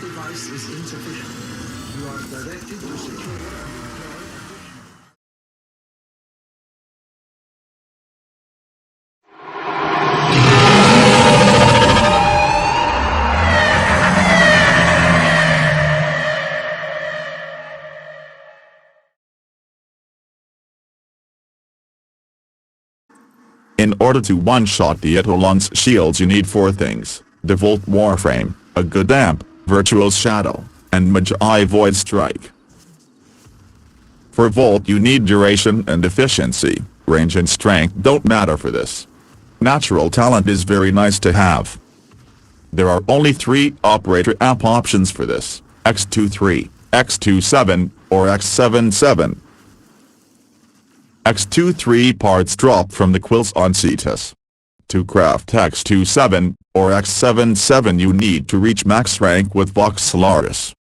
device is insufficient. You are directed to secure and deploy In order to one-shot the Eidolons shields you need 4 things: the Volt Warframe, a good amp, Virtual Shadow, and Magi Void Strike. For Volt you need duration and efficiency, range and strength don't matter for this. Natural talent is very nice to have. There are only 3 operator amp options for this: X23, X27, or X77. X23 parts drop from the quills on Cetus. To craft X27, or X77 you need to reach max rank with Vox Solaris.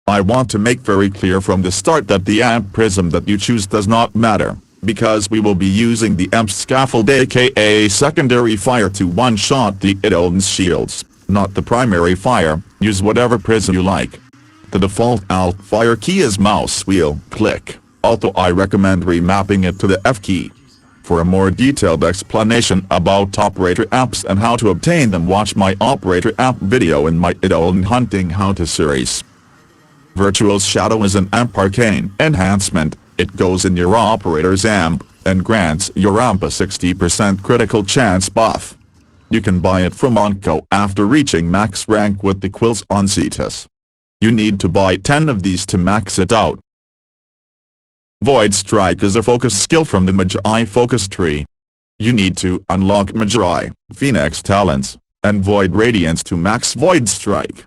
I want to make very clear from the start that the amp prism that you choose does not matter, because we will be using the amp scaffold aka secondary fire to one-shot the Eidolons shields, not the primary fire. Use whatever prism you like. The default alt fire key is mouse wheel click. Although I recommend remapping it to the F key. For a more detailed explanation about operator amps and how to obtain them, watch my operator amp video in my Eidolon Hunting How-To series. Virtual Shadow is an amp arcane enhancement. It goes in your operator's amp, and grants your amp a 60% critical chance buff. You can buy it from Onco after reaching max rank with the quills on Cetus. You need to buy 10 of these to max it out. Void Strike is a focus skill from the Magi focus tree. You need to unlock Magi, Phoenix Talents, and Void Radiance to max Void Strike.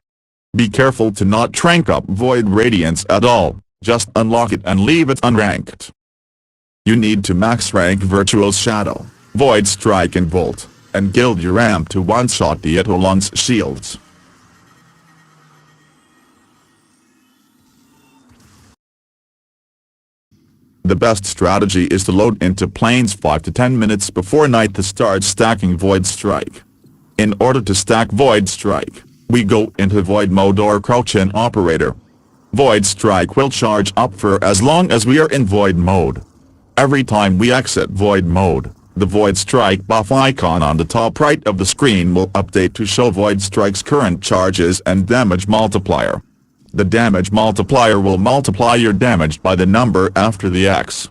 Be careful to not rank up Void Radiance at all, just unlock it and leave it unranked. You need to max rank Virtual Shadow, Void Strike and Volt, and guild your amp to one-shot the Eidolons shields. The best strategy is to load into planes 5 to 10 minutes before night to start stacking Void Strike. In order to stack Void Strike, we go into Void Mode or Crouch in Operator. Void Strike will charge up for as long as we are in Void Mode. Every time we exit Void Mode, the Void Strike buff icon on the top right of the screen will update to show Void Strike's current charges and damage multiplier. The damage multiplier will multiply your damage by the number after the X.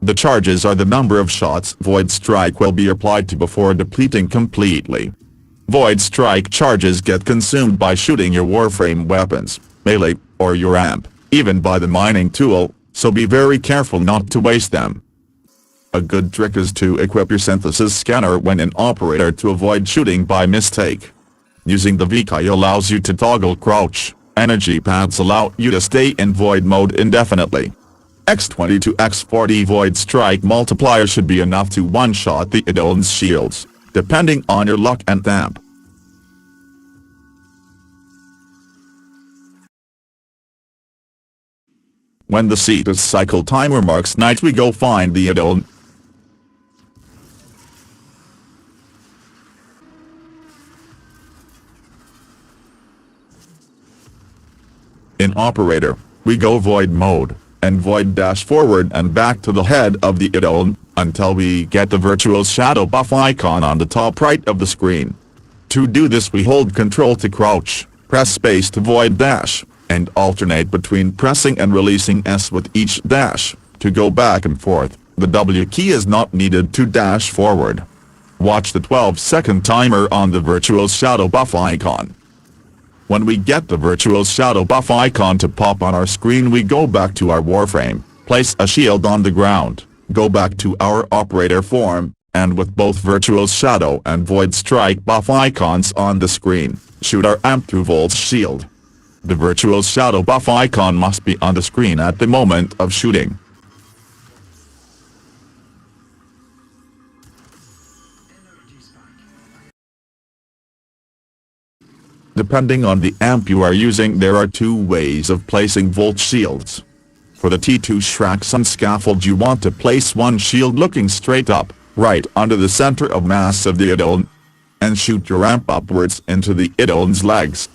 The charges are the number of shots Void Strike will be applied to before depleting completely. Void Strike charges get consumed by shooting your Warframe weapons, melee, or your amp, even by the mining tool, so be very careful not to waste them. A good trick is to equip your synthesis scanner when in operator to avoid shooting by mistake. Using the V key allows you to toggle crouch. Energy pads allow you to stay in Void Mode indefinitely. X20 to X40 Void Strike multiplier should be enough to one-shot the Eidolons shields, depending on your luck and amp. When the Cetus cycle timer marks night we go find the Eidolon. In Operator, we go Void Mode, and Void dash forward and back to the head of the Eidolon, until we get the Virtual Shadow buff icon on the top right of the screen. To do this we hold Ctrl to crouch, press space to Void dash, and alternate between pressing and releasing S with each dash. To go back and forth, the W key is not needed to dash forward. Watch the 12-second timer on the Virtual Shadow buff icon. When we get the Virtual Shadow buff icon to pop on our screen we go back to our Warframe, place a shield on the ground, go back to our operator form, and with both Virtual Shadow and Void Strike buff icons on the screen, shoot our amp through Volt's shield. The Virtual Shadow buff icon must be on the screen at the moment of shooting. Depending on the amp you are using there are 2 ways of placing Volt shields. For the T2 Shrakson scaffold you want to place one shield looking straight up, right under the center of mass of the Eidolon, and shoot your amp upwards into the Eidolon's legs.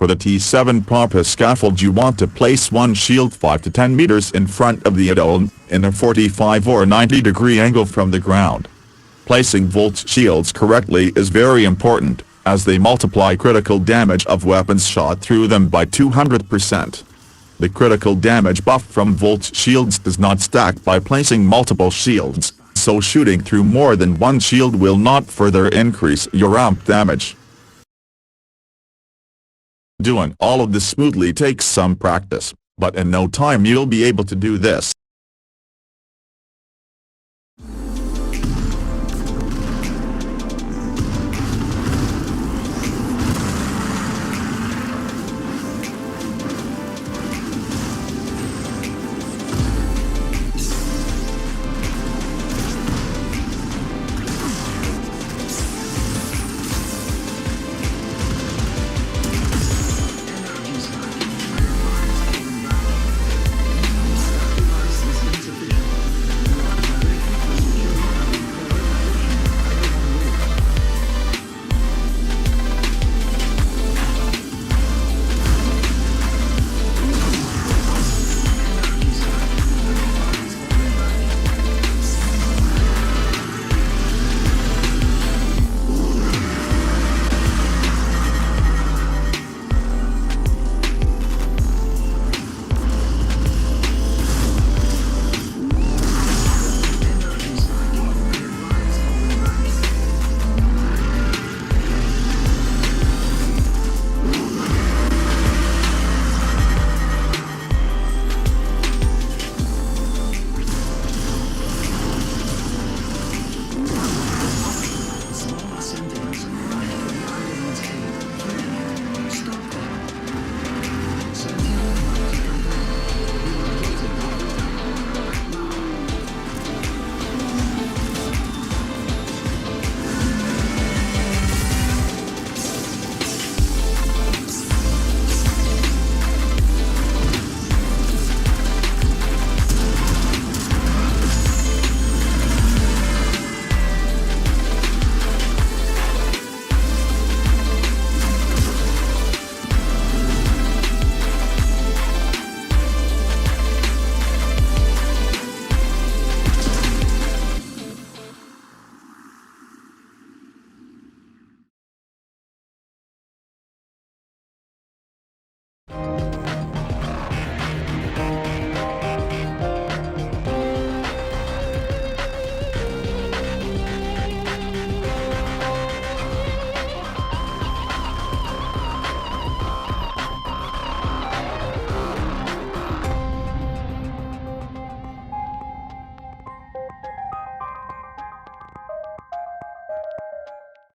For the T7 Pampa scaffold you want to place one shield 5 to 10 meters in front of the Eidolon, in a 45 or 90 degree angle from the ground. Placing volt shields correctly is very important, as they multiply critical damage of weapons shot through them by 200%. The critical damage buff from volt shields does not stack by placing multiple shields, so shooting through more than one shield will not further increase your amp damage. Doing all of this smoothly takes some practice, but in no time you'll be able to do this.